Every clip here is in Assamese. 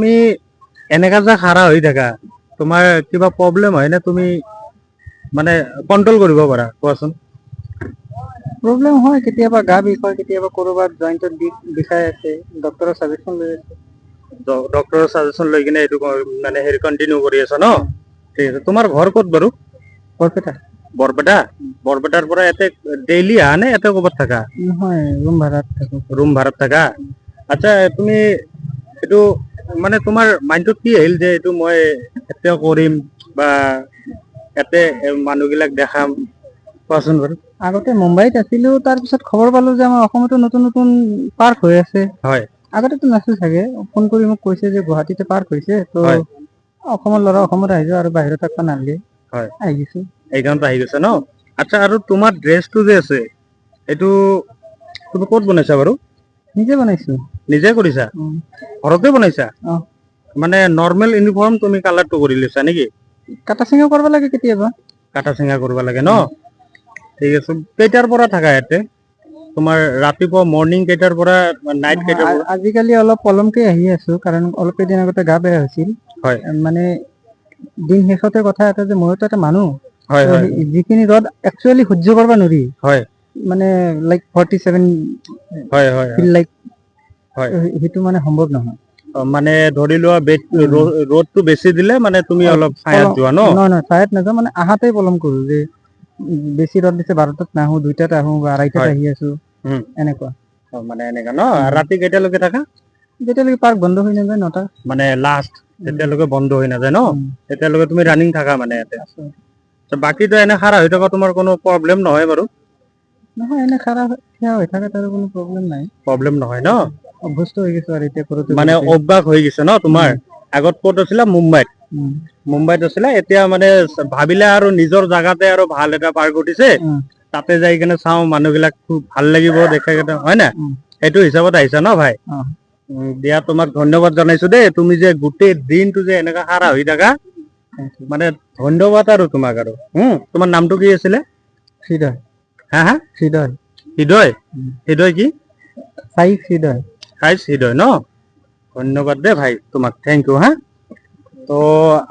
তুমি এনেকা যে খাৰা হৈ থাকা তোমাৰ কিবা প্ৰব্লেম হয় নে তুমি মানে কন্ট্ৰোল কৰিব পাৰা কোৱাচোন? প্ৰব্লেম হয় কেতিয়াবা গা বিষ হয় কেতিয়াবা কৰবাত জইণ্টত বিষাই আছে ডক্টৰৰ সাজেশন লৈ আছে ডক্টৰৰ সাজেশন লৈ কিনে এইটো মানে হেৰি কন্টিনিউ কৰি আছা ন? ঠিক আছে। তোমাৰ ঘৰ ক'ত বাৰু? বৰপেটা বৰপেটা? বৰপেটাৰ পৰা ইয়াতে ডেইলি আহা নে ইয়াতে ক'ৰবাত থাকা? নহয় ৰুম ভাড়াত থাকো ৰুম ভাড়াত থাকা? আচ্ছা তুমি এইটো মানে তোমাৰ মাইণ্ডত কি আহিল যে এইটো মই এতিয়া কৰিম বা ইয়াতে মানুহবিলাক দেখাম কোৱাচোন বাৰু? আগতে মুম্বাইত আছিলো তাৰপিছত খবৰ পালো যে আমাৰ অসমতো নতুন নতুন পাৰ্ক হৈ আছে হয় আগতেতো নাছিল চাগে ফোন কৰি মোক কৈছে যে গুৱাহাটীতে পাৰ্ক হৈছে তো হয় অসমৰ ল'ৰা অসমত আহিছো আৰু বাহিৰত থাকবা নালাগে হয় আহি গৈছো এইকাৰণে আহি গৈছে ন? আচ্ছা আৰু তোমাৰ ড্ৰেছটো যে আছে এইটো তুমি ক'ত বনাইছা বাৰু? নিজে বনাইছো নিজে কৰিছা? ঘৰতে বনাইছা? অ মানে নৰ্মেল ইউনিফৰ্ম তুমি কালাৰটো কৰি লৈছা নেকি? কাটা চিঙা কৰিব লাগে কেতিয়াবা কাটা চিঙা কৰিব লাগে ন? ঠিক আছে। কেইটাৰ পৰা থাকা ইয়াতে? তোমাৰ ৰাতিপুৱা মৰ্নিং কেইটাৰ পৰা নাইট কেইটাৰ পৰা? আজিকালি অলপ পলমকে আহি আছো কাৰণ অলপ কেইদিন আগতে গা বেয়া হৈছিল হয় মানে দিন শেষতে কথা এটা যে মইতো এটা মানুহ হয় হয় যিখিনি ৰ'দ একচুৱেলি সহ্য কৰিব নোৱাৰি হয় মানে লাইক 47 হয় হয় ফিল লাইক হয় সেইটো মানে সম্ভৱ নহয় মানে ধৰি লোৱা ৰ'দটো বেছি দিলে মানে তুমি অলপ ছায়াত যোৱা ন? নহয় নহয় ছায়াত নাযাওঁ মানে আহাতেই পলম কৰো যে বেছি ৰ'দ দিছে 12টাত নাহো 2টাত আহো বা আঢ়ৈটাত আহি আছো এনেকুৱা মানে এনেকা ন? ৰাতি কেইটালৈকে থাকা? যেতিয়ালৈকে পাৰ্ক বন্ধ হৈ নাযায় 9টা মানে লাষ্ট যেতিয়ালৈকে বন্ধ হৈ নাযায় ন তেতিয়ালৈকে তুমি ৰানিং থাকা মানে ইয়াতে? বাকীতো এনে খাৰা হৈ থকা তোমাৰ কোনো প্ৰব্লেম নহয় বাৰু? নহয় এনে খাৰা থিয় হৈ থাকে তাৰ কোনো প্ৰব্লেম নাই প্ৰব্লেম নহয় ন? অভ্যস্ত হৈ গৈছো আৰু এতিয়া কৰোতে মানে অভ্যাস হৈ গৈছে ন তোমাৰ? আগত ক'ত আছিলা? মুম্বাইত? মুম্বাইত আছিলা এতিয়া মানে ভাবিলা আৰু নিজৰ জাগাতে আৰু ভাল এটা পাৰ্ক উঠিছে তাতে যাই কিনে চাওঁ মানুহবিলাক খুব ভাল লাগিব দেখে কিনে হয় না? সেইটো হিচাপত আহিছা ন ভাই? দিয়া তোমাক ধন্যবাদ জনাইছো দেই তুমি যে গোটেই দিনটো যে এনেকা খাৰা হৈ থাকা মানে ধন্যবাদ আৰু তোমাক আৰু তোমাৰ নামটো কি আছিলে? হৃদয় হা হা হৃদয় হৃদয় হৃদয় কি? হৃদয় হৃদয় ন? ধন্যবাদ দেই ভাই তোমাক থেংক ইউ হা তো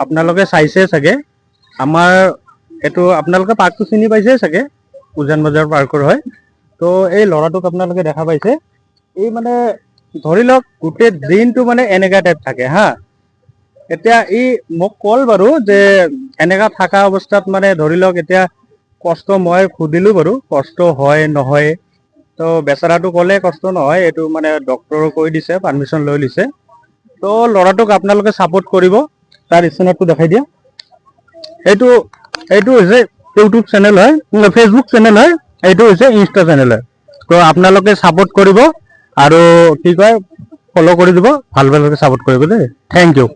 আপোনালোকে চাইছে চাগে আমাৰ এইটো আপোনালোকে পাৰ্কটো চিনি পাইছে চাগে উজান বজাৰ পাৰ্কৰ হয় তো এই ল'ৰাটোক আপোনালোকে দেখা পাইছে এই মানে ধৰি লওক গোটেই দিনটো মানে এনেকা টাইপ থাকে হা এতিয়া ই মোক ক'ল বাৰু যে এনেকা থাকা অৱস্থাত মানে ধৰি লওক এতিয়া কষ্ট মই সুধিলো বাৰু কষ্ট হয় নহয় তো বেচেৰাটো ক'লে কষ্ট নহয় এইটো মানে ডক্টৰক কৈ দিছে পাৰ্মিশ্যন লৈ লৈছে তো ল'ৰাটোক আপোনালোকে ছাপোৰ্ট কৰিব তাৰ স্কেনাৰটো দেখাই দিয়া এইটো হৈছে ইউটিউব চেনেল হয় ফেচবুক চেনেল হয় এইটো হৈছে ইনষ্টা চেনেল হয় তো আপোনালোকে ছাপোৰ্ট কৰিব আৰু কি কয় ফ'ল' কৰি দিব ভাল ভালকৈ ছাপোৰ্ট কৰিব দেই থেংক ইউ